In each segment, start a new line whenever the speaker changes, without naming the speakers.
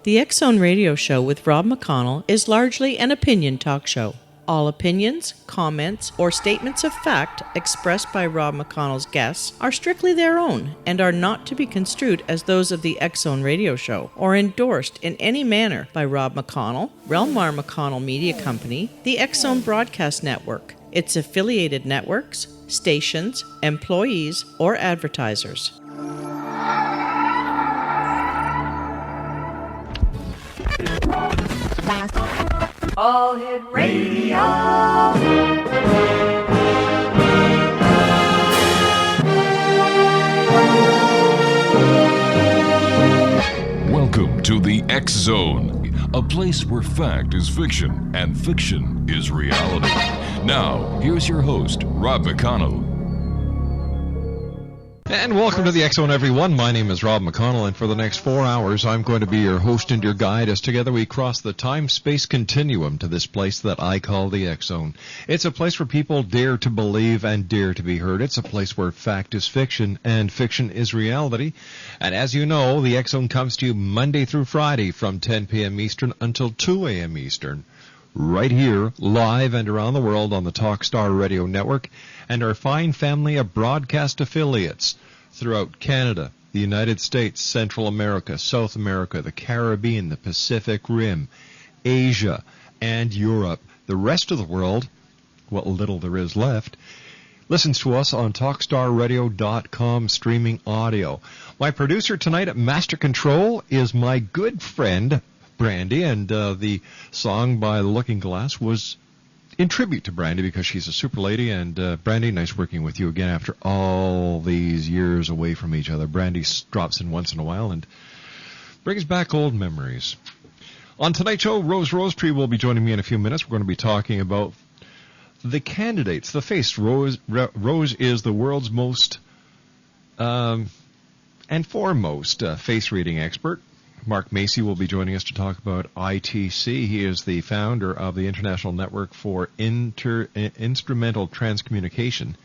The X-Zone Radio Show with Rob McConnell is largely an opinion talk show. All opinions, comments, or statements of fact expressed by Rob McConnell's guests are strictly their own and are not to be construed as those of the X-Zone Radio Show or endorsed in any manner by Rob McConnell, Relmar McConnell Media Company, the X-Zone Broadcast Network, its affiliated networks, stations, employees, or advertisers.
All Hit Radio.
Welcome to the X-Zone, a place where fact is fiction and fiction is reality. Now, here's your host, Rob McConnell.
And welcome to the X-Zone, everyone. My name is Rob McConnell, and for the next 4 hours, I'm going to be your host and your guide as together we cross the time-space continuum to this place that I call the X-Zone. It's a place where people dare to believe and dare to be heard. It's a place where fact is fiction and fiction is reality. And as you know, the X-Zone comes to you Monday through Friday from 10 p.m. Eastern until 2 a.m. Eastern. Right here, live and around the world on the Talkstar Radio Network and our fine family of broadcast affiliates throughout Canada, the United States, Central America, South America, the Caribbean, the Pacific Rim, Asia, and Europe. The rest of the world, what little there is left, listens to us on TalkstarRadio.com streaming audio. My producer tonight at Master Control is my good friend, Brandy, and the song by The Looking Glass was in tribute to Brandy because she's a super lady. And Brandy, nice working with you again after all these years away from each other. Brandy drops in once in a while and brings back old memories. On tonight's show, Rosetree will be joining me in a few minutes. We're going to be talking about the candidates, the face. Rose is the world's most and foremost face reading expert. Mark Macy will be joining us to talk about ITC. He is the founder of the International Network for Instrumental Transcommunication.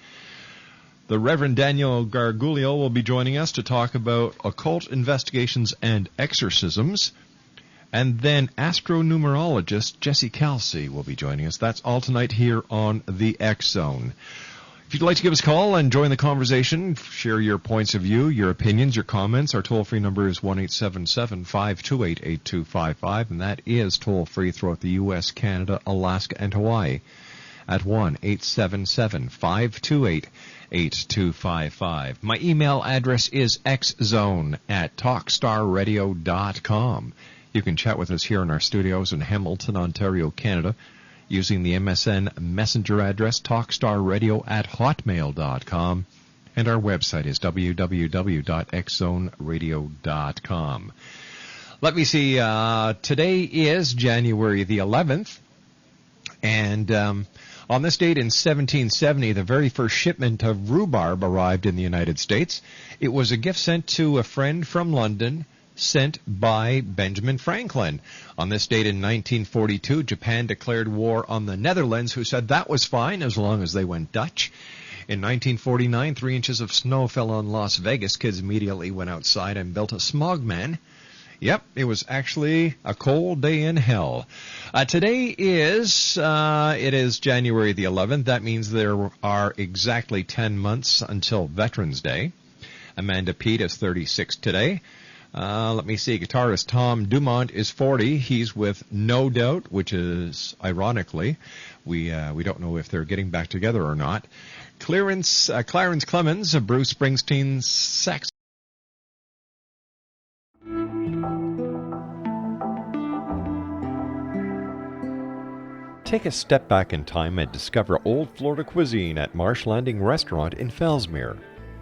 The Reverend Daniel Gargulio will be joining us to talk about occult investigations and exorcisms. And then astronumerologist Jesse Kelsey will be joining us. That's all tonight here on the X-Zone. If you'd like to give us a call and join the conversation, share your points of view, your opinions, your comments, our toll-free number is 1-877-528-8255, and that is toll-free throughout the U.S., Canada, Alaska, and Hawaii at 1-877-528-8255. My email address is xzone@talkstarradio.com. You can chat with us here in our studios in Hamilton, Ontario, Canada, using the MSN Messenger address, talkstarradio@hotmail.com, and our website is www.xzoneradio.com. Let me see, today is January the 11th, and on this date in 1770, the very first shipment of rhubarb arrived in the United States. It was a gift sent to a friend from London, sent by Benjamin Franklin. On this date in 1942, Japan declared war on the Netherlands, who said that was fine as long as they went Dutch. In 1949, 3 inches of snow fell on Las Vegas. Kids immediately went outside and built a smog man. Yep, it was actually a cold day in hell. Today is January the 11th. That means there are exactly 10 months until Veterans Day. Amanda Pete is 36 today. Let me see. Guitarist Tom Dumont is 40. He's with No Doubt, which is, ironically, we don't know if they're getting back together or not. Clarence Clemens, Bruce Springsteen's sax. Take a step back in time and discover old Florida cuisine at Marsh Landing Restaurant in Fellsmere.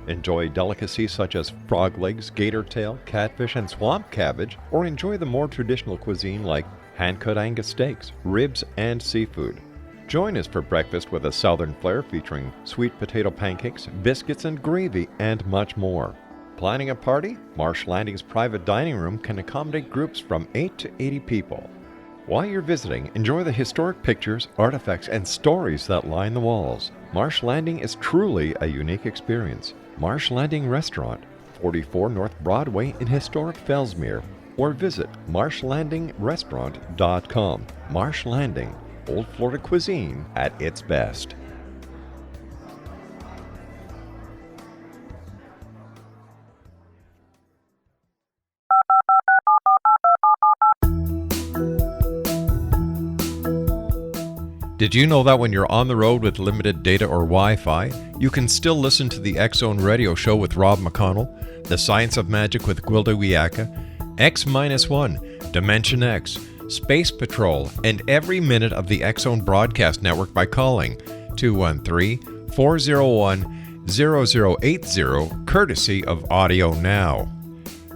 Enjoy delicacies such as frog legs, gator tail, catfish, and swamp cabbage, or enjoy the more traditional cuisine like hand-cut Angus steaks, ribs, and seafood. Join us for breakfast with a southern flair featuring sweet potato pancakes, biscuits, and gravy, and much more. Planning a party? Marsh Landing's private dining room can accommodate groups from 8 to 80 people. While you're visiting, enjoy the historic pictures, artifacts, and stories that line the walls. Marsh Landing is truly a unique experience. Marsh Landing Restaurant, 44 North Broadway in historic Fellsmere.
or visit marshlandingrestaurant.com. Marsh Landing, Old Florida cuisine at its best.
Did you know that when you're on the road with limited data or Wi-Fi, you can still listen to the X-Zone Radio Show with Rob McConnell, The Science of Magic with Gwilda Wiyaka, X-1, Dimension X, Space Patrol, and every minute of the X-Zone Broadcast Network by calling 213-401-0080, courtesy of Audio Now.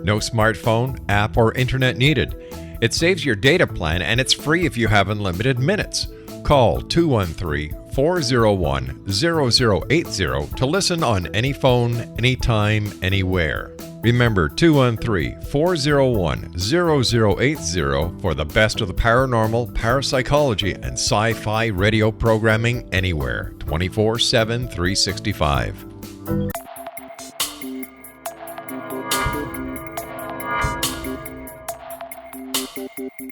No smartphone, app, or internet needed. It saves your data plan, and it's free if you have unlimited minutes. Call 213-401-0080 to listen on any phone, anytime, anywhere. Remember 213-401-0080 for the best of the paranormal, parapsychology, and sci-fi radio programming anywhere, 24/7, 365.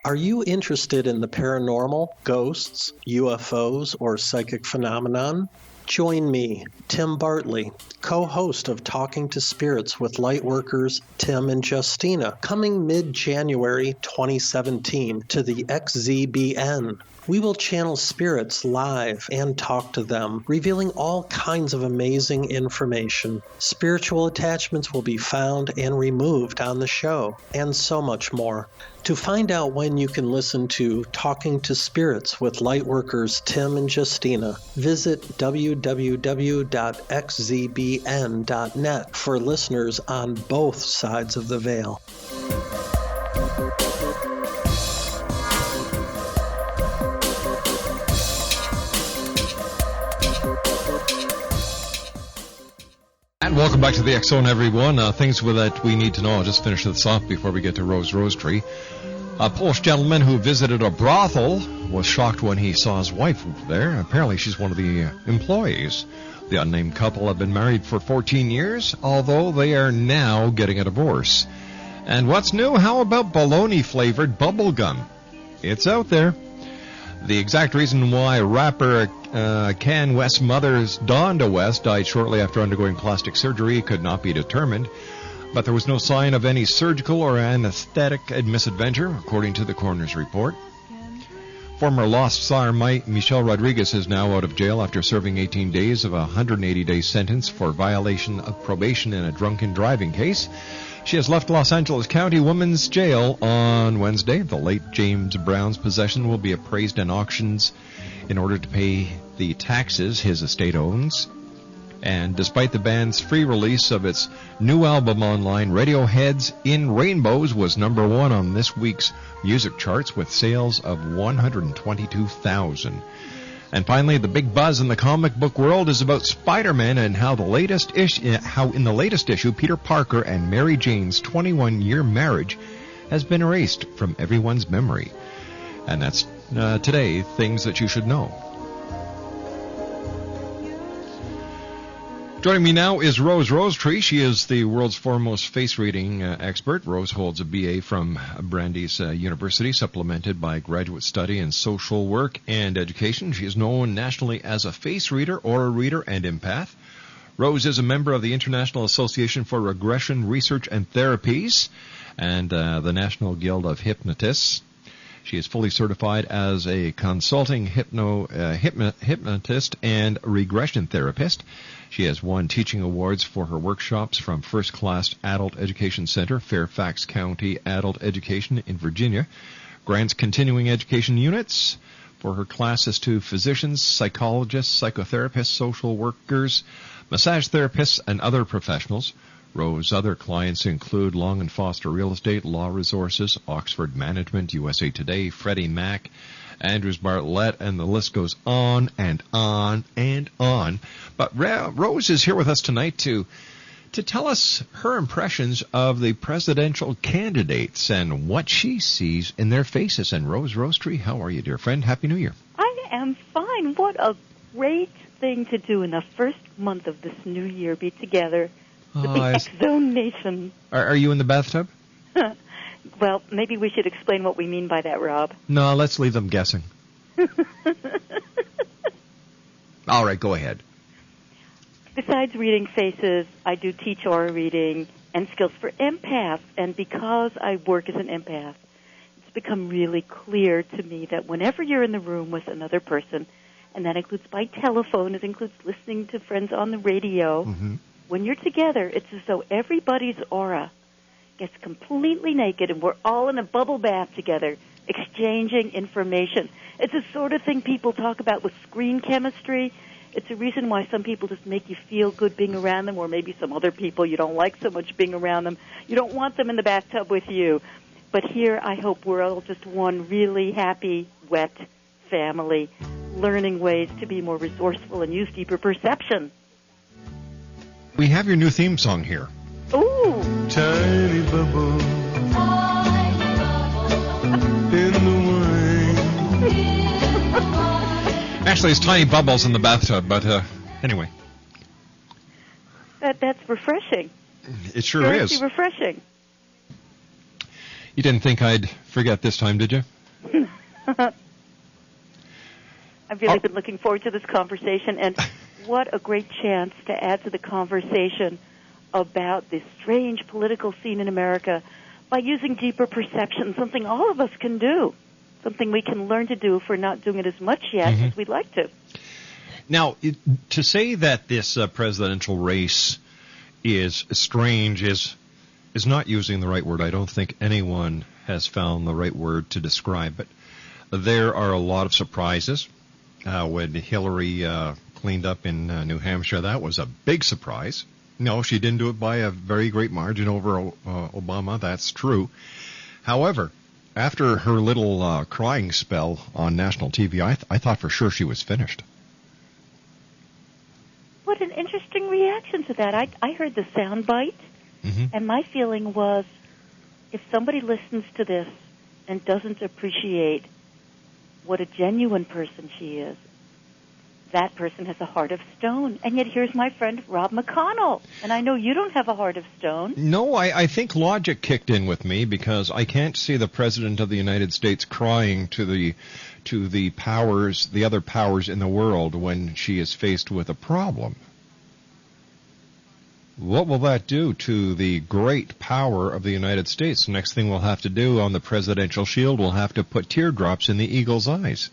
Are you interested in the paranormal, ghosts, UFOs, or psychic phenomenon? Join me, Tim Bartley, co-host of Talking to Spirits with Lightworkers Tim and Justina, coming mid-January 2017 to the XZBN. We will channel spirits live and talk to them, revealing all kinds of amazing information. Spiritual attachments will be found and removed on the show, and so much more. To find out when you can listen to Talking to Spirits with Lightworkers Tim and Justina, visit www.xzbn.net for listeners on both sides of the veil.
And welcome back to the X-Zone, everyone. Things that we need to know. I'll just finish this off before we get to Rosetree. A Polish gentleman who visited a brothel was shocked when he saw his wife there. Apparently she's one of the employees. The unnamed couple have been married for 14 years, although they are now getting a divorce. And what's new? How about bologna-flavored bubble gum? It's out there. The exact reason why rapper Kanye West's mother, Donda West, died shortly after undergoing plastic surgery could not be determined, but there was no sign of any surgical or anesthetic misadventure, according to the coroner's report. Former Lost Star Michelle Rodriguez is now out of jail after serving 18 days of a 180-day sentence for violation of probation in a drunken driving case. She has left Los Angeles County Women's Jail on Wednesday. The late James Brown's possession will be appraised in auctions in order to pay the taxes his estate owns. And despite the band's free release of its new album online, Radiohead's In Rainbows was number one on this week's music charts with sales of 122,000. And finally, the big buzz in the comic book world is about Spider-Man and how in the latest issue, Peter Parker and Mary Jane's 21-year marriage has been erased from everyone's memory. And that's today, things that you should know. Joining me now is Rosetree. She is the world's foremost face reading expert. Rose holds a BA from Brandeis University, supplemented by graduate study in social work and education. She is known nationally as a face reader, aura reader, and empath. Rose is a member of the International Association for Regression Research and Therapies and the National Guild of Hypnotists. She is fully certified as a consulting hypnotist and regression therapist. She has won teaching awards for her workshops from First Class Adult Education Center, Fairfax County Adult Education in Virginia, grants continuing education units for her classes to physicians, psychologists, psychotherapists, social workers, massage therapists, and other professionals. Rose's other clients include Long & Foster Real Estate, Law Resources, Oxford Management, USA Today, Freddie Mac, Andrews Bartlett, and the list goes on and on and on. But Rose is here with us tonight to tell us her impressions of the presidential candidates and what she sees in their faces. And Rosetree, how are you, dear friend? Happy New Year.
I am fine. What a great thing to do in the first month of this new year, be together with the X-Zone Nation.
Are you in the bathtub?
Well, maybe we should explain what we mean by that, Rob.
No, let's leave them guessing. All right, go ahead.
Besides reading faces, I do teach aura reading and skills for empaths. And because I work as an empath, it's become really clear to me that whenever you're in the room with another person, and that includes by telephone, it includes listening to friends on the radio, when you're together, it's as though everybody's aura gets completely naked and we're all in a bubble bath together, exchanging information. It's the sort of thing people talk about with screen chemistry. It's a reason why some people just make you feel good being around them, or maybe some other people you don't like so much being around them. You don't want them in the bathtub with you. But here I hope we're all just one really happy, wet family, learning ways to be more resourceful and use deeper perception.
We have your new theme song here.
Ooh!
Tiny bubble in the wine.
Actually, it's tiny bubbles in the bathtub, but anyway.
That's refreshing.
It sure
Very
is.
refreshing.
You didn't think I'd forget this time, did you?
I've really been looking forward to this conversation, and what a great chance to add to the conversation about this strange political scene in America by using deeper perception, something all of us can do, something we can learn to do if we're not doing it as much yet as we'd like to.
Now, to say that this presidential race is strange is not using the right word. I don't think anyone has found the right word to describe it. There are a lot of surprises. When Hillary cleaned up in New Hampshire, that was a big surprise. No, she didn't do it by a very great margin over Obama. That's true. However, after her little crying spell on national TV, I thought for sure she was finished.
What an interesting reaction to that. I heard the sound bite, and my feeling was if somebody listens to this and doesn't appreciate what a genuine person she is, that person has a heart of stone. And yet here's my friend Rob McConnell, and I know you don't have a heart of stone.
No, I think logic kicked in with me because I can't see the President of the United States crying to the powers, the other powers in the world when she is faced with a problem. What will that do to the great power of the United States? The next thing we'll have to do on the presidential shield, we'll have to put teardrops in the eagle's eyes.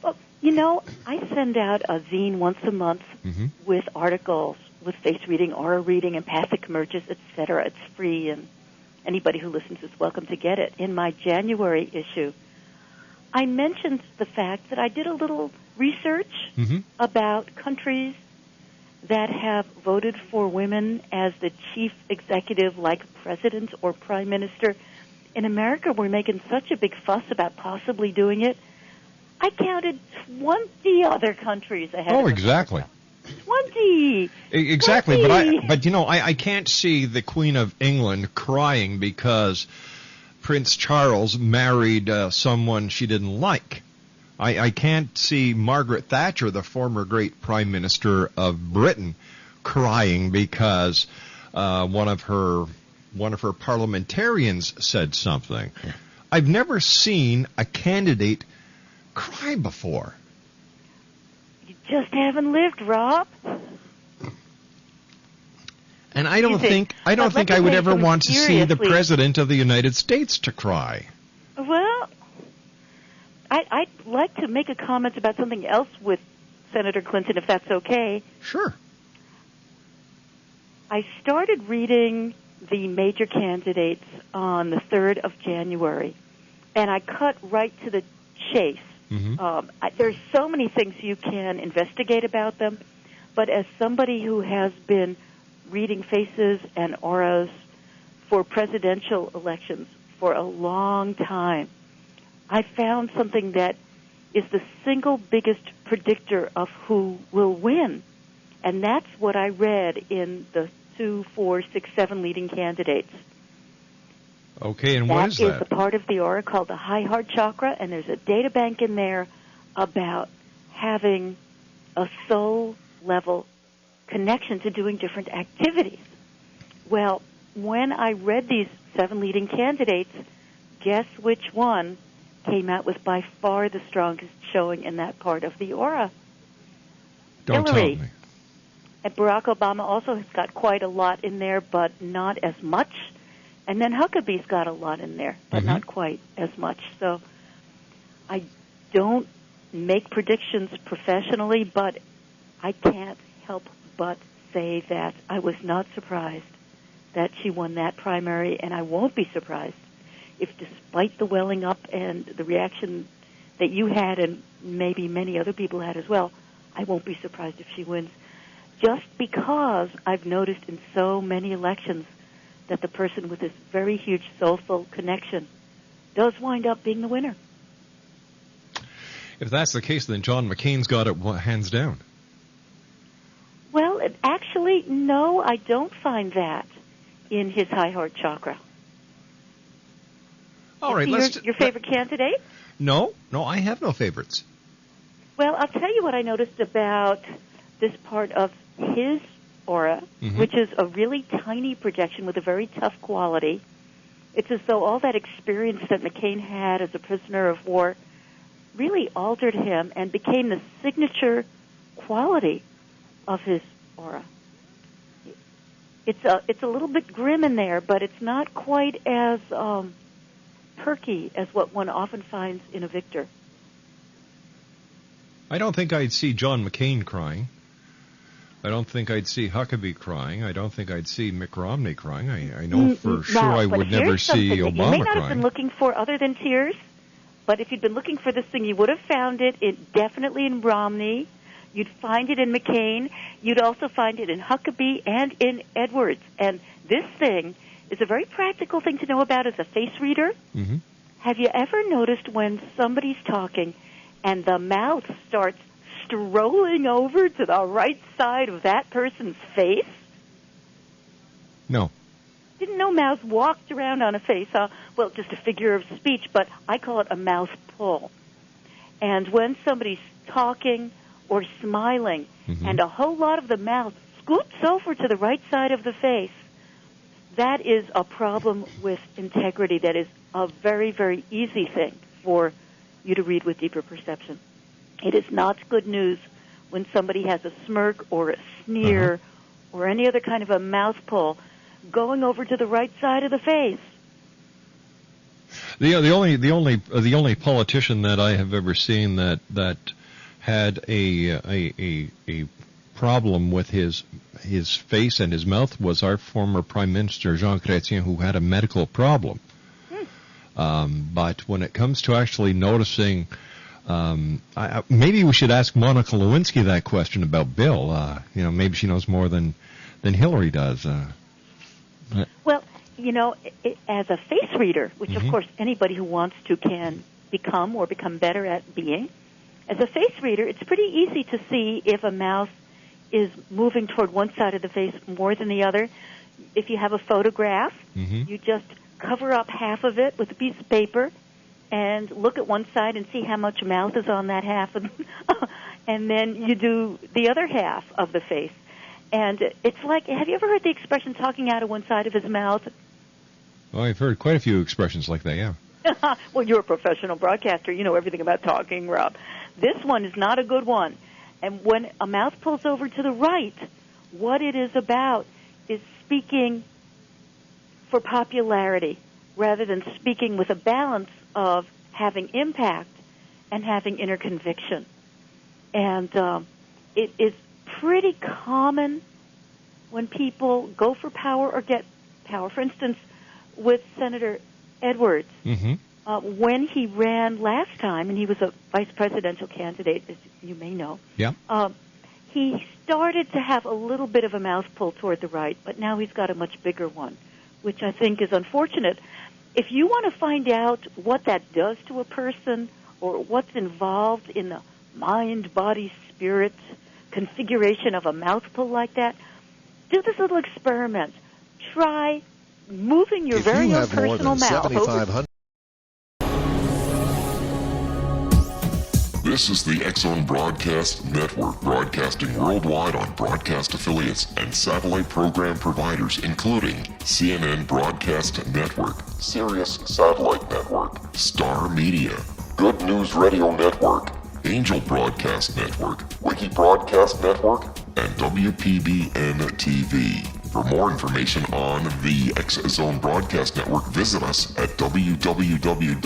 Well, you know, I send out a zine once a month with articles, with face reading, aura reading, empathic emerges, etc. It's free, and anybody who listens is welcome to get it. In my January issue, I mentioned the fact that I did a little research about countries that have voted for women as the chief executive, like president or prime minister. In America, we're making such a big fuss about possibly doing it. I counted 20 other countries ahead of us.
Oh, exactly.
20!
Exactly,
20.
but you know, I can't see the Queen of England crying because Prince Charles married someone she didn't like. I can't see Margaret Thatcher, the former great Prime Minister of Britain, crying because one of her parliamentarians said something. I've never seen a candidate cry before.
You just haven't lived, Rob.
And I don't think I would ever want to see the President of the United States to cry.
Well, I'd like to make a comment about something else with Senator Clinton, if that's okay.
Sure.
I started reading the major candidates on the 3rd of January, and I cut right to the chase. There's so many things you can investigate about them, but as somebody who has been reading faces and auras for presidential elections for a long time, I found something that is the single biggest predictor of who will win. And that's what I read in the 2, 4, 6, 7 leading candidates.
Okay, and what is that?
That is a part of the aura called the high heart chakra, and there's a data bank in there about having a soul-level connection to doing different activities. Well, when I read these 7 leading candidates, guess which one came out with by far the strongest showing in that part of the aura?
Don't
Hillary.
tell me.
And Barack Obama also has got quite a lot in there, but not as much. And then Huckabee's got a lot in there, but not quite as much. So I don't make predictions professionally, but I can't help but say that I was not surprised that she won that primary, and I won't be surprised if, despite the welling up and the reaction that you had and maybe many other people had as well, I won't be surprised if she wins. Just because I've noticed in so many elections that the person with this very huge soulful connection does wind up being the winner.
If that's the case, then John McCain's got it hands down.
Well, actually, no, I don't find that in his high heart chakra.
All right,
Your favorite candidate?
No, I have no favorites.
Well, I'll tell you what I noticed about this part of his aura, which is a really tiny projection with a very tough quality. It's as though all that experience that McCain had as a prisoner of war really altered him and became the signature quality of his aura. It's a little bit grim in there, but it's not quite as perky as what one often finds in a victor.
I don't think I'd see John McCain crying. I don't think I'd see Huckabee crying. I don't think I'd see Mitt Romney crying. I know for sure I would never see Obama crying.
You may not have been looking for other than tears, but if you'd been looking for this thing, you would have found it definitely in Romney. You'd find it in McCain. You'd also find it in Huckabee and in Edwards. And this thing is a very practical thing to know about as a face reader. Have you ever noticed when somebody's talking and the mouth starts strolling over to the right side of that person's face?
No.
Didn't know mouths walked around on a face. Well, just a figure of speech, but I call it a mouth pull. And when somebody's talking or smiling and a whole lot of the mouth scoots over to the right side of the face, that is a problem with integrity. That is a very, very easy thing for you to read with deeper perception. It is not good news when somebody has a smirk or a sneer or any other kind of a mouth pull going over to the right side of the face.
The only politician that I have ever seen that had a problem with his face and his mouth was our former Prime Minister Jean Chrétien, who had a medical problem. But when it comes to actually noticing, maybe we should ask Monica Lewinsky that question about Bill. Maybe she knows more than Hillary does.
Well, as a face reader, which of course anybody who wants to can become better at being, as a face reader, it's pretty easy to see if a mouth is moving toward one side of the face more than the other. If you have a photograph, you just cover up half of it with a piece of paper and look at one side and see how much mouth is on that half, and then you do the other half of the face. And it's like, have you ever heard the expression talking out of one side of his mouth?
Well, I've heard quite a few expressions like that, yeah.
Well, you're a professional broadcaster. You know everything about talking, Rob. This one is not a good one. And when a mouth pulls over to the right, what it is about is speaking for popularity rather than speaking with a balance of having impact and having inner conviction. And it is pretty common when people go for power or get power. For instance, with Senator Edwards, when he ran last time, and he was a vice presidential candidate, as you may know, he started to have a little bit of a mouth pull toward the right, but now he's got a much bigger one, which I think is unfortunate. If you want to find out what that does to a person or what's involved in the mind, body, spirit configuration of a mouth pull like that, do this little experiment. Try moving your very own personal mouth over.
This is the X-Zone Broadcast Network, broadcasting worldwide on broadcast affiliates and satellite program providers, including CNN Broadcast Network, Sirius Satellite Network, Star Media, Good News Radio Network, Angel Broadcast Network, Wiki Broadcast Network, and WPBN TV. For more information on the X-Zone Broadcast Network, visit us at www.xzbn.net.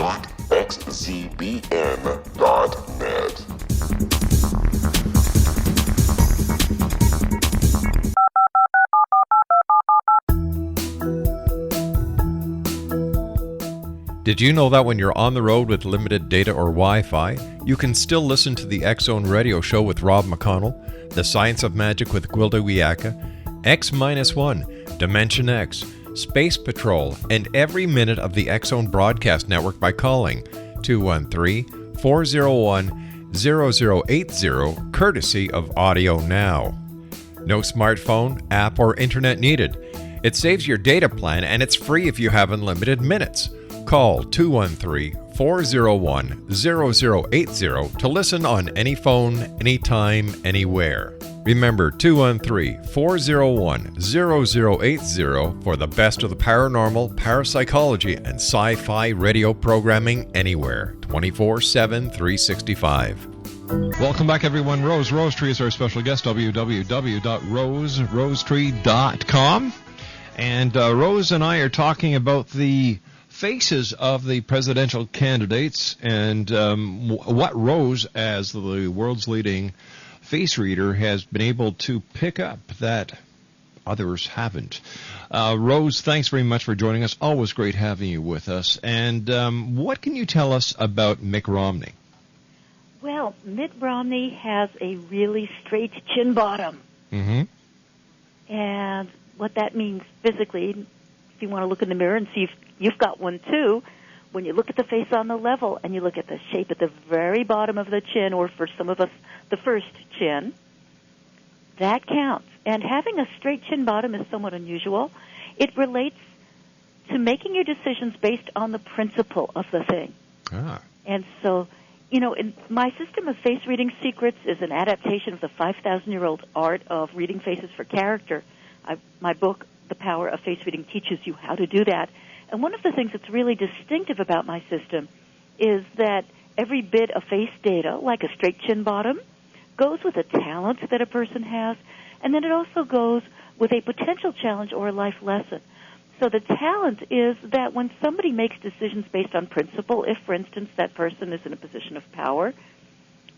Did you know that when you're on the road with limited data or Wi-Fi, you can still listen to the X-Zone Radio Show with Rob McConnell, The Science of Magic with Gwilda Wiyaka, X-1, Dimension X, Space Patrol, and every minute of the X-Zone Broadcast Network by calling 213-401-0080, courtesy of Audio Now. No smartphone, app, or internet needed. It saves your data plan, and it's free if you have unlimited minutes. Call 213-401-0080 to listen on any phone, anytime, anywhere. Remember, 213-401-0080 for the best of the paranormal, parapsychology, and sci-fi radio programming anywhere, 24/7, 365. Welcome back, everyone. Rosetree is our special guest, www.rosetree.com. And Rose and I are talking about the faces of the presidential candidates and what Rose, as the world's leading face reader, has been able to pick up that others haven't. Rose, thanks very much for joining us. Always great having you with us. And what can you tell us about Mitt Romney?
Well, Mitt Romney has a really straight chin bottom.
Mm-hmm.
And what that means physically, if you want to look in the mirror and see if you've got one too, when you look at the face on the level and you look at the shape at the very bottom of the chin, or for some of us, the first chin, that counts. And having a straight chin bottom is somewhat unusual. It relates to making your decisions based on the principle of the thing.
Ah.
And so, you know, my system of face reading secrets is an adaptation of the 5,000-year-old art of reading faces for character. My book, The Power of Face Reading, teaches you how to do that. And one of the things that's really distinctive about my system is that every bit of face data, like a straight chin bottom, goes with a talent that a person has, and then it also goes with a potential challenge or a life lesson. So the talent is that when somebody makes decisions based on principle, if, for instance, that person is in a position of power,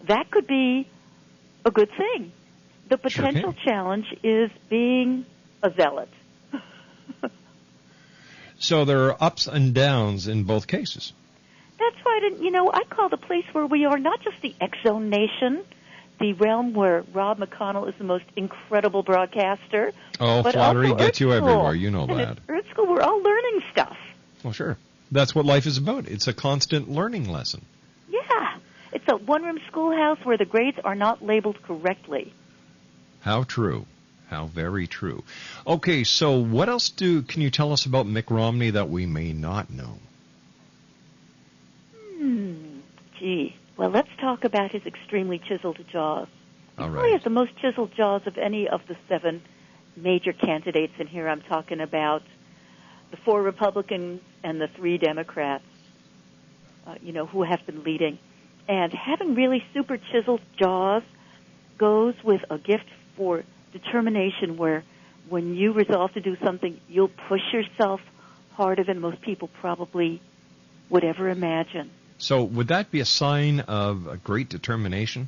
that could be a good thing. The potential challenge is being a zealot.
So there are ups and downs in both cases.
That's right. And, you know, I call the place where we are not just the X-Zone Nation, the realm where Rob McConnell is the most incredible broadcaster.
Oh,
but
flattery
also
gets you
Earth
everywhere.
School.
You know
and
that.
At Earth School, we're all learning stuff.
Well, sure. That's what life is about. It's a constant learning lesson.
Yeah. It's a one-room schoolhouse where the grades are not labeled correctly.
How true. How very true. Okay, so what else can you tell us about Mitt Romney that we may not know?
Gee. Well, let's talk about his extremely chiseled jaws. He
All
probably
right.
has the most chiseled jaws of any of the 7 major candidates, and here I'm talking about the 4 Republicans and the 3 Democrats, who have been leading. And having really super chiseled jaws goes with a gift for determination, where when you resolve to do something, you'll push yourself harder than most people probably would ever imagine.
So would that be a sign of a great determination?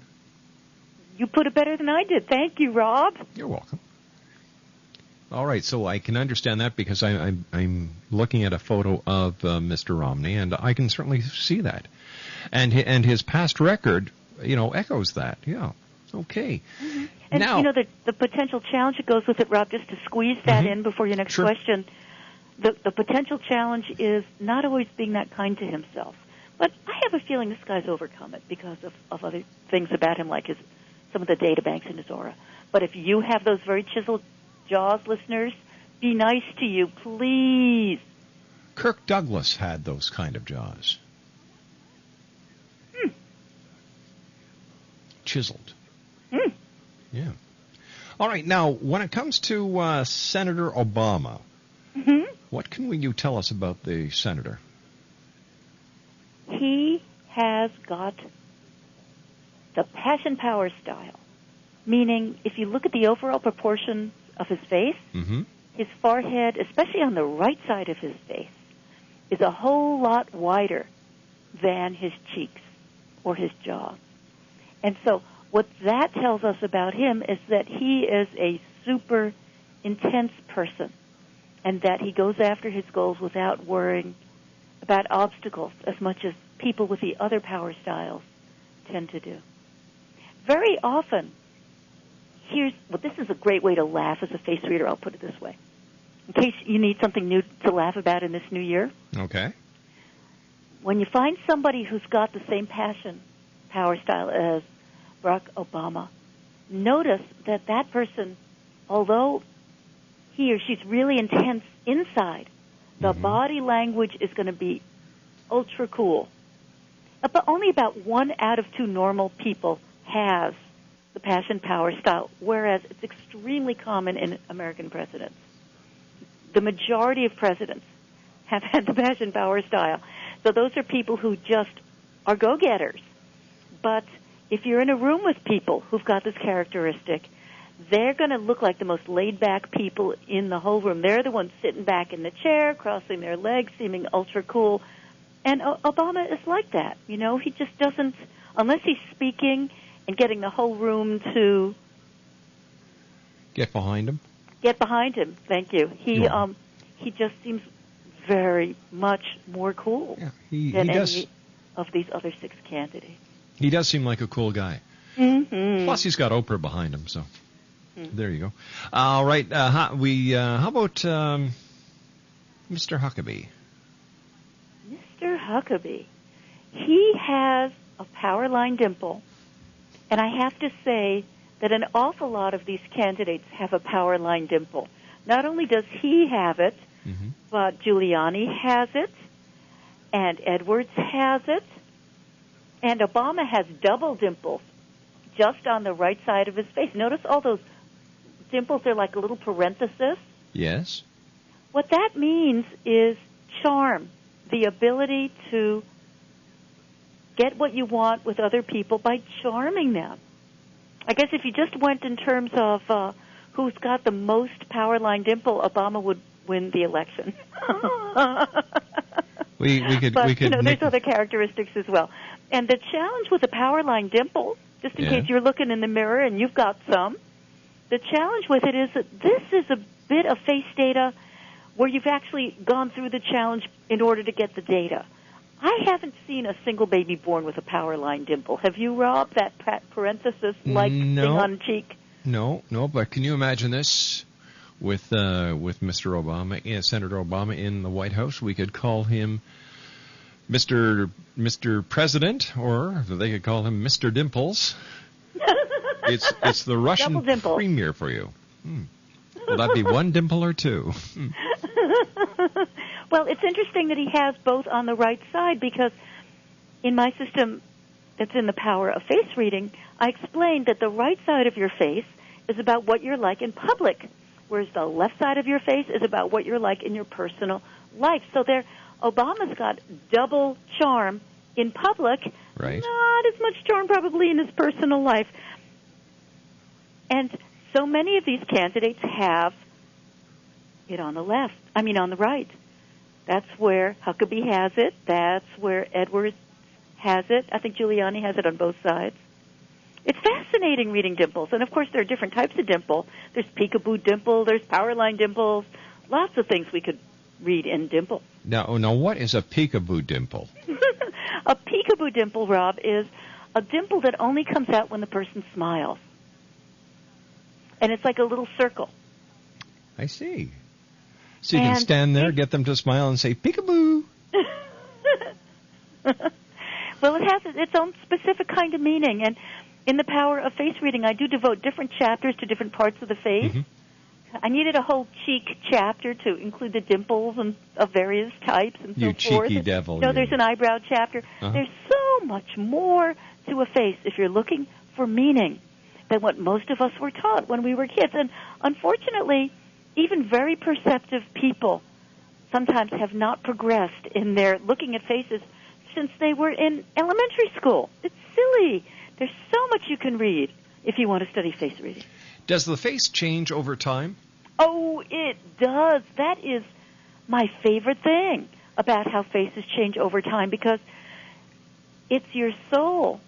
You put it better than I did. Thank you, Rob.
You're welcome. All right, so I can understand that because I'm looking at a photo of Mr. Romney, and I can certainly see that. And his past record, echoes that. Yeah. Okay.
Mm-hmm. And,
now,
the potential challenge that goes with it, Rob, just to squeeze that in before your next question, the potential challenge is not always being that kind to himself. But I have a feeling this guy's overcome it because of other things about him, like some of the data banks in his aura. But if you have those very chiseled jaws, listeners, be nice to you, please.
Kirk Douglas had those kind of jaws. chiseled.
Hmm.
Yeah. All right. Now, when it comes to Senator Obama, what can you tell us about the senator?
He has got the passion power style, meaning if you look at the overall proportion of his face, his forehead, especially on the right side of his face, is a whole lot wider than his cheeks or his jaw. And so what that tells us about him is that he is a super intense person and that he goes after his goals without worrying about obstacles as much as people with the other power styles tend to do. Very often, this is a great way to laugh as a face reader, I'll put it this way. In case you need something new to laugh about in this new year.
Okay.
When you find somebody who's got the same passion power style as Barack Obama, notice that that person, although he or she's really intense inside, the body language is going to be ultra cool. But only about 1 out of 2 normal people has the passion power style, whereas it's extremely common in American presidents. The majority of presidents have had the passion power style. So those are people who just are go-getters. But if you're in a room with people who've got this characteristic, they're going to look like the most laid-back people in the whole room. They're the ones sitting back in the chair, crossing their legs, seeming ultra cool. And Obama is like that. You know, he just doesn't, unless he's speaking and getting the whole room to
get behind him.
Thank you. He just seems very much more cool than any of these other 6 candidates.
He does seem like a cool guy. Plus, he's got Oprah behind him, so there you go. All right. How about Mr. Huckabee?
Mr. Huckabee. He has a power line dimple, and I have to say that an awful lot of these candidates have a power line dimple. Not only does he have it, but Giuliani has it, and Edwards has it, and Obama has double dimples just on the right side of his face. Notice all those dimples are like a little parenthesis.
Yes.
What that means is charm, the ability to get what you want with other people by charming them. I guess if you just went in terms of who's got the most power line dimple, Obama would win the election.
we could
there's other characteristics as well. And the challenge with a power line dimple, just in case you're looking in the mirror and you've got some, the challenge with it is that this is a bit of face data where you've actually gone through the challenge in order to get the data. I haven't seen a single baby born with a power line dimple. Have you, Rob, that parenthesis-like thing on cheek?
No, but can you imagine this with Mr. Obama, Senator Obama in the White House? We could call him Mr. President, or they could call him Mr. Dimples. It's the Russian premier for you. Will that be 1 dimple or 2?
Well, it's interesting that he has both on the right side because in my system that's in the power of face reading, I explained that the right side of your face is about what you're like in public, whereas the left side of your face is about what you're like in your personal life. So Obama's got double charm in public,
right?
Not as much charm probably in his personal life. And so many of these candidates have it on the right. That's where Huckabee has it. That's where Edwards has it. I think Giuliani has it on both sides. It's fascinating reading dimples. And, of course, there are different types of dimple. There's peekaboo dimple. There's power line dimples. Lots of things we could read in dimple.
Now, what is a peekaboo dimple?
A peekaboo dimple, Rob, is a dimple that only comes out when the person smiles. And it's like a little circle.
I see. So you can stand there, get them to smile, and say, peekaboo.
Well, it has its own specific kind of meaning. And in the power of face reading, I do devote different chapters to different parts of the face. I needed a whole cheek chapter to include the dimples and of various types and so forth.
You cheeky devil.
There's an eyebrow chapter. There's so much more to a face if you're looking for meaning than what most of us were taught when we were kids. And unfortunately, even very perceptive people sometimes have not progressed in their looking at faces since they were in elementary school. It's silly. There's so much you can read if you want to study face reading.
Does the face change over time?
Oh, it does. That is my favorite thing about how faces change over time, because it's your soul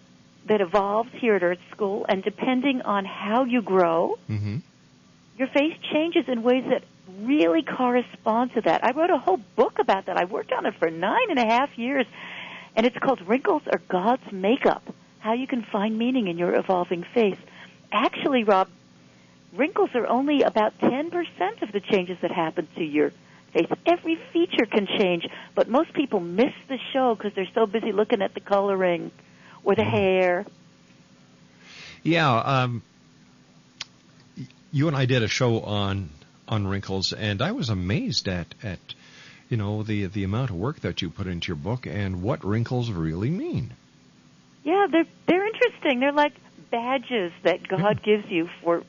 that evolves here at Earth School, and depending on how you grow, your face changes in ways that really correspond to that. I wrote a whole book about that. I worked on it for 9.5 years, and it's called Wrinkles Are God's Makeup, How You Can Find Meaning in Your Evolving Face. Actually, Rob, wrinkles are only about 10% of the changes that happen to your face. Every feature can change, but most people miss the show because they're so busy looking at the coloring or the hair.
Yeah, you and I did a show on wrinkles, and I was amazed at you know, the amount of work that you put into your book and what wrinkles really mean.
Yeah, they're interesting. They're like badges that God gives you for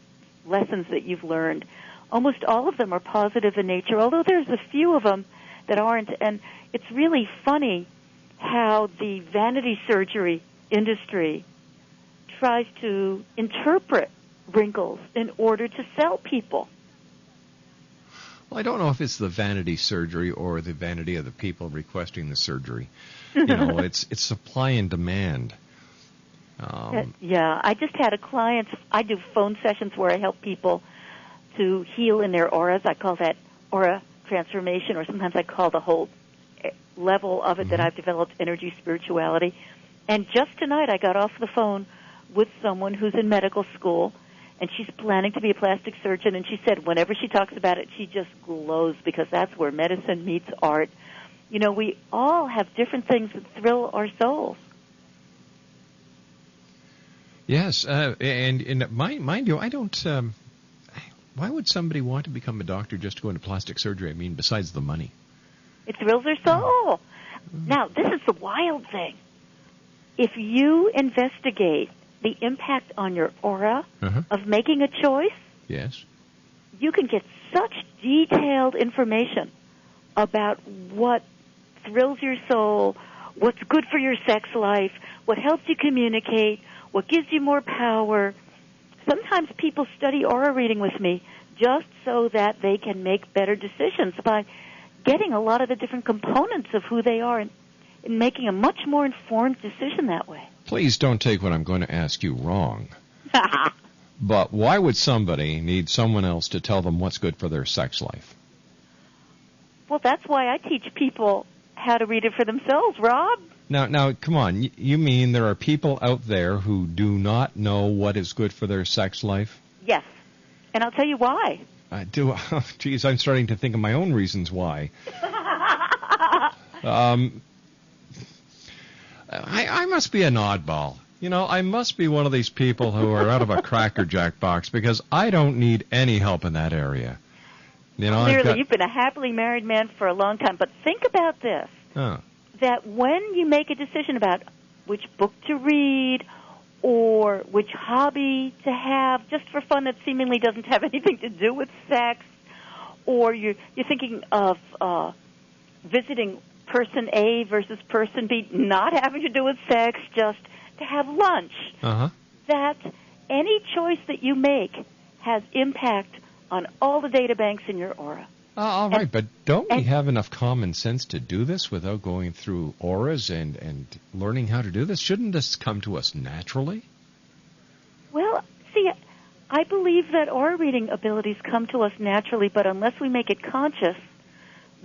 lessons that you've learned. Almost all of them are positive in nature, although there's a few of them that aren't. And it's really funny how the vanity surgery industry tries to interpret wrinkles in order to sell people.
Well, I don't know if it's the vanity surgery or the vanity of the people requesting the surgery. You know, it's supply and demand.
Yeah, I just had a client. I do phone sessions where I help people to heal in their auras. I call that aura transformation, or sometimes I call the whole level of it that I've developed energy spirituality. And just tonight I got off the phone with someone who's in medical school, and she's planning to be a plastic surgeon, and she said whenever she talks about it, she just glows, because that's where medicine meets art. You know, we all have different things that thrill our souls.
Yes, and mind you, I don't... why would somebody want to become a doctor just to go into plastic surgery? I mean, besides the money.
It thrills their soul. Now, this is the wild thing. If you investigate the impact on your aura of making a choice,
yes,
you can get such detailed information about what thrills your soul, what's good for your sex life, what helps you communicate, what gives you more power. Sometimes people study aura reading with me just so that they can make better decisions by getting a lot of the different components of who they are and making a much more informed decision that way.
Please don't take what I'm going to ask you wrong. But why would somebody need someone else to tell them what's good for their sex life?
Well, that's why I teach people how to read it for themselves, Rob.
Now, come on. You mean there are people out there who do not know what is good for their sex life?
Yes. And I'll tell you why.
Geez, I'm starting to think of my own reasons why. I must be an oddball. You know, I must be one of these people who are out of a Cracker Jack box, because I don't need any help in that area. You know,
clearly, you've been a happily married man for a long time, but think about this. That when you make a decision about which book to read or which hobby to have, just for fun that seemingly doesn't have anything to do with sex, or you're thinking of visiting person A versus person B, not having to do with sex, just to have lunch, that any choice that you make has impact on all the data banks in your aura.
All right, but don't we have enough common sense to do this without going through auras and learning how to do this? Shouldn't this come to us naturally?
Well, see, I believe that aura reading abilities come to us naturally, but unless we make it conscious,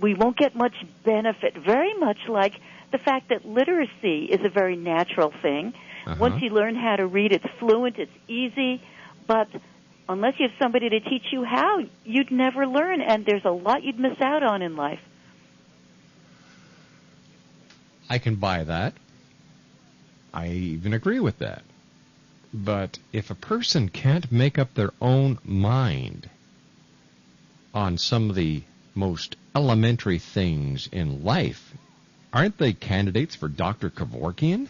we won't get much benefit. Very much like the fact that literacy is a very natural thing. Once you learn how to read, it's fluent, it's easy, but unless you have somebody to teach you how, you'd never learn, and there's a lot you'd miss out on in life.
I can buy that. I even agree with that. But if a person can't make up their own mind on some of the most elementary things in life, aren't they candidates for Dr. Kevorkian?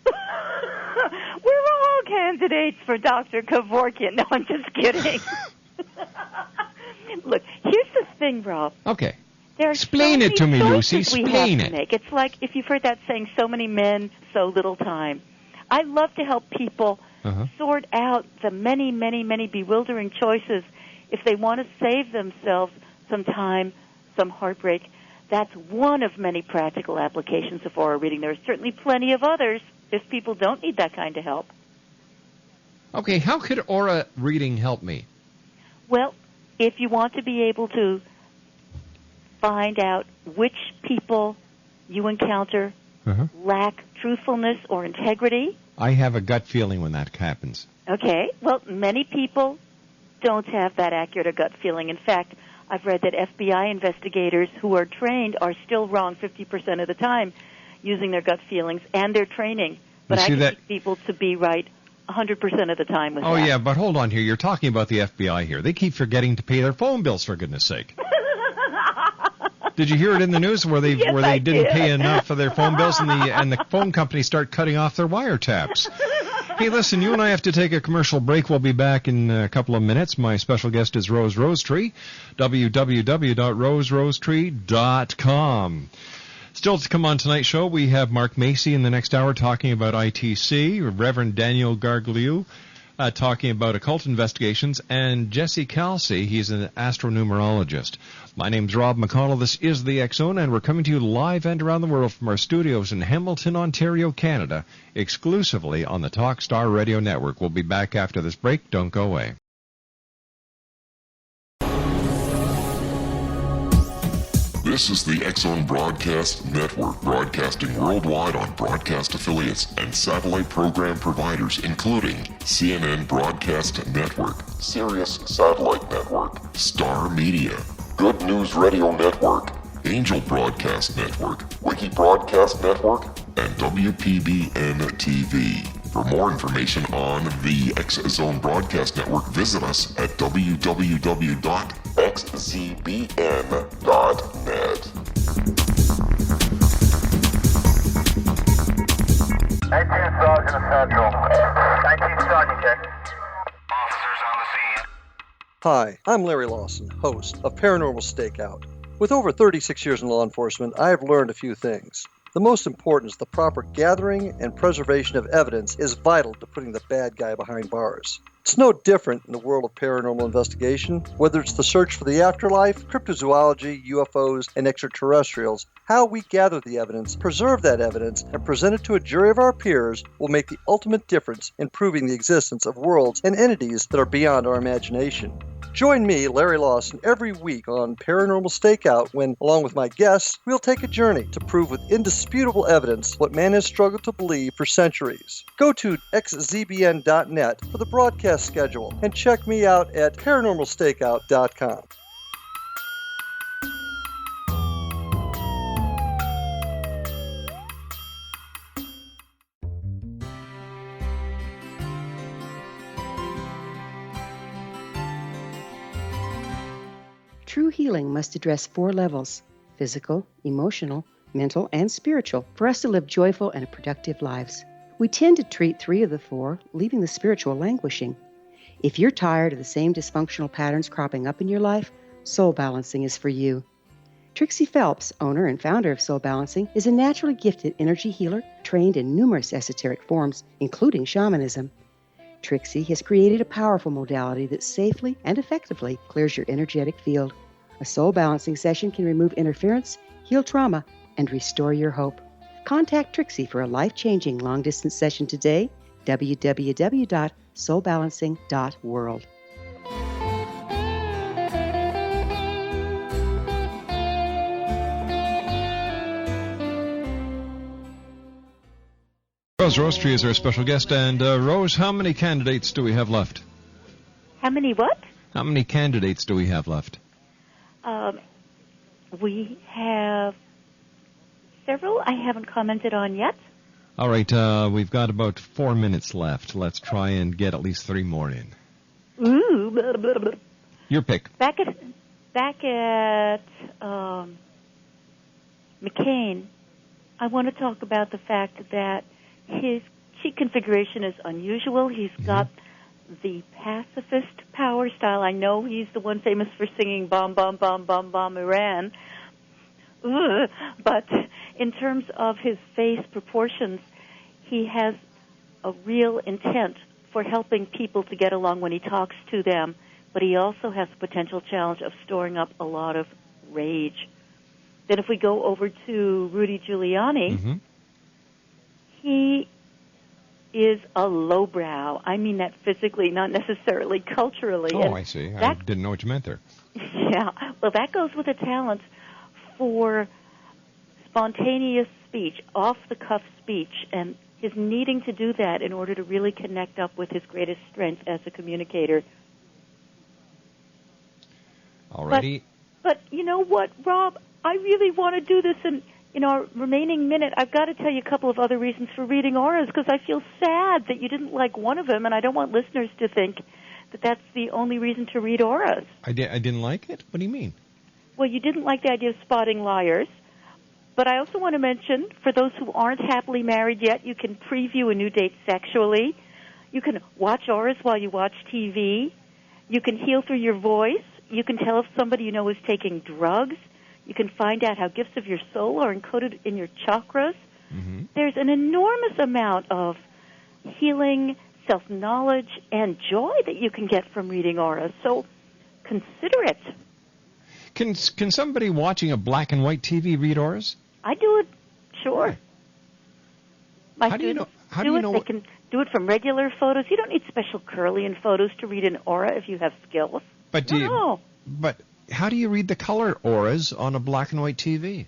We're all candidates for Dr. Kevorkian. No, I'm just kidding. Look, here's the thing, Rob.
Okay.
There are
Explain
so
it to me,
many
Lucy.
choices we
Explain
have
it.
to make. It's like if you've heard that saying, so many men, so little time. I love to help people sort out the many, many, many bewildering choices if they want to save themselves some time, some heartbreak. That's one of many practical applications of aura reading. There are certainly plenty of others if people don't need that kind of help.
Okay, how could aura reading help me?
Well, if you want to be able to find out which people you encounter lack truthfulness or integrity.
I have a gut feeling when that happens.
Okay, well, many people don't have that accurate a gut feeling. In fact, I've read that FBI investigators who are trained are still wrong 50% of the time using their gut feelings and their training. But I can teach people to be right 100% of the time with that.
Oh, yeah, but hold on here. You're talking about the FBI here. They keep forgetting to pay their phone bills, for goodness sake. Did you hear it in the news where they didn't pay enough for their phone bills and the phone companies start cutting off their wiretaps? Hey, listen, you and I have to take a commercial break. We'll be back in a couple of minutes. My special guest is Rosetree, www.rosetree.com. Still to come on tonight's show, we have Mark Macy in the next hour talking about ITC, Reverend Daniel Gargliu talking about occult investigations, and Jesse Kelsey, he's an astronumerologist. My name's Rob McConnell. This is the X-Zone, and we're coming to you live and around the world from our studios in Hamilton, Ontario, Canada, exclusively on the Talkstar Radio Network. We'll be back after this break. Don't go away.
This is the X-Zone Broadcast Network, broadcasting worldwide on broadcast affiliates and satellite program providers, including CNN Broadcast Network, Sirius Satellite Network, Star Media, Good News Radio Network, Angel Broadcast Network, Wiki Broadcast Network, and WPBN TV. For more information on the X-Zone Broadcast Network, visit us at www.xzbn.net.
19 Sergeant Central. 19 Sergeant, check. Officers on the scene.
Hi, I'm Larry Lawson, host of Paranormal Stakeout. With over 36 years in law enforcement, I have learned a few things. The most important is the proper gathering and preservation of evidence is vital to putting the bad guy behind bars. It's no different in the world of paranormal investigation. Whether it's the search for the afterlife, cryptozoology, UFOs, and extraterrestrials, how we gather the evidence, preserve that evidence, and present it to a jury of our peers will make the ultimate difference in proving the existence of worlds and entities that are beyond our imagination. Join me, Larry Lawson, every week on Paranormal Stakeout when, along with my guests, we'll take a journey to prove with indisputable evidence what man has struggled to believe for centuries. Go to xzbn.net for the broadcast schedule and check me out at paranormalstakeout.com.
True healing must address 4 levels: physical, emotional, mental, and spiritual, for us to live joyful and productive lives. We tend to treat 3 of the 4, leaving the spiritual languishing. If you're tired of the same dysfunctional patterns cropping up in your life, Soul Balancing is for you. Trixie Phelps, owner and founder of Soul Balancing, is a naturally gifted energy healer trained in numerous esoteric forms, including shamanism. Trixie has created a powerful modality that safely and effectively clears your energetic field. A soul balancing session can remove interference, heal trauma, and restore your hope. Contact Trixie for a life-changing long-distance session today. www.soulbalancing.world.
Rose Rosetree is our special guest. And Rose, how many candidates do we have left?
How many what?
How many candidates do we have left?
We have several I haven't commented on yet.
All right, we've got about 4 minutes left. Let's try and get at least 3 more in.
Ooh, blah, blah, blah.
Your pick.
Back at McCain, I want to talk about the fact that his seat configuration is unusual. He's got the pacifist power style. I know he's the one famous for singing "Bomb, Bomb, Bomb, Bomb, Bomb, Iran." Ugh. But in terms of his face proportions, he has a real intent for helping people to get along when he talks to them, but he also has the potential challenge of storing up a lot of rage. Then if we go over to Rudy Giuliani, he is a lowbrow. I mean that physically, not necessarily culturally.
Oh,
and
I see. I didn't know what you meant there.
Yeah, well, that goes with a talent for spontaneous speech, off-the-cuff speech, and his needing to do that in order to really connect up with his greatest strength as a communicator.
Alrighty.
But you know what, Rob? I really want to do this in our remaining minute. I've got to tell you a couple of other reasons for reading auras, because I feel sad that you didn't like one of them, and I don't want listeners to think that that's the only reason to read auras.
I didn't like it? What do you mean?
Well, you didn't like the idea of spotting liars. But I also want to mention, for those who aren't happily married yet, you can preview a new date sexually. You can watch auras while you watch TV. You can heal through your voice. You can tell if somebody you know is taking drugs. You can find out how gifts of your soul are encoded in your chakras. There's an enormous amount of healing, self-knowledge, and joy that you can get from reading auras. So consider it.
Can somebody watching a black and white TV read auras?
I do it, sure. My
How do you know?
They can do it from regular photos. You don't need special Kirlian photos to read an aura if you have skills.
But But how do you read the color auras on a black and white TV?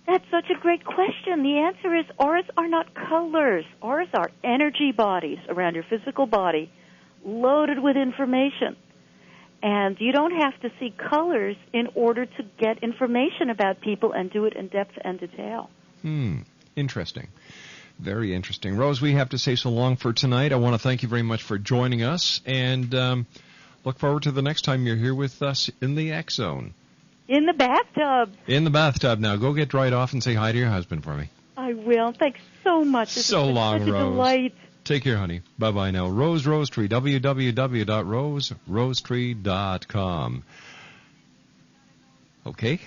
That's such a great question. The answer is auras are not colors. Auras are energy bodies around your physical body, loaded with information. And you don't have to see colors in order to get information about people and do it in depth and detail.
Interesting. Very interesting. Rose, we have to say so long for tonight. I want to thank you very much for joining us, and look forward to the next time you're here with us in the X Zone.
In the bathtub.
In the bathtub. Now, go get dried off and say hi to your husband for me.
I will. Thanks so much.
So long,
such a
Rose.
delight.
Take care, honey. Bye-bye now. Rosetree, www.rosetree.com. Okay.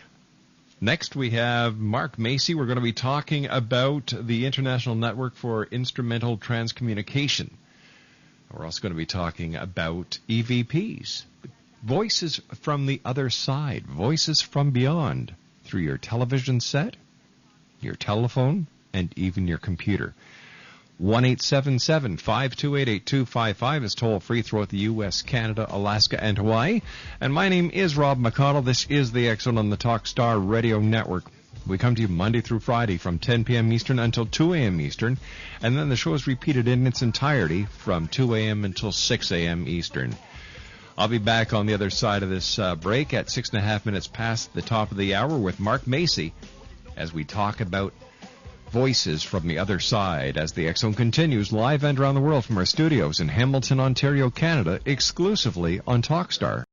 Next, we have Mark Macy. We're going to be talking about the International Network for Instrumental Transcommunication. We're also going to be talking about EVPs, voices from the other side, voices from beyond, through your television set, your telephone, and even your computer. 1-877-528-8255 is toll-free throughout the U.S., Canada, Alaska, and Hawaii. And my name is Rob McConnell. This is the X Zone on the Talkstar Radio Network. We come to you Monday through Friday from 10 p.m. Eastern until 2 a.m. Eastern. And then the show is repeated in its entirety from 2 a.m. until 6 a.m. Eastern. I'll be back on the other side of this break at 6.5 minutes past the top of the hour with Mark Macy as we talk about voices from the other side as the X Zone continues live and around the world from our studios in Hamilton, Ontario, Canada, exclusively on Talkstar.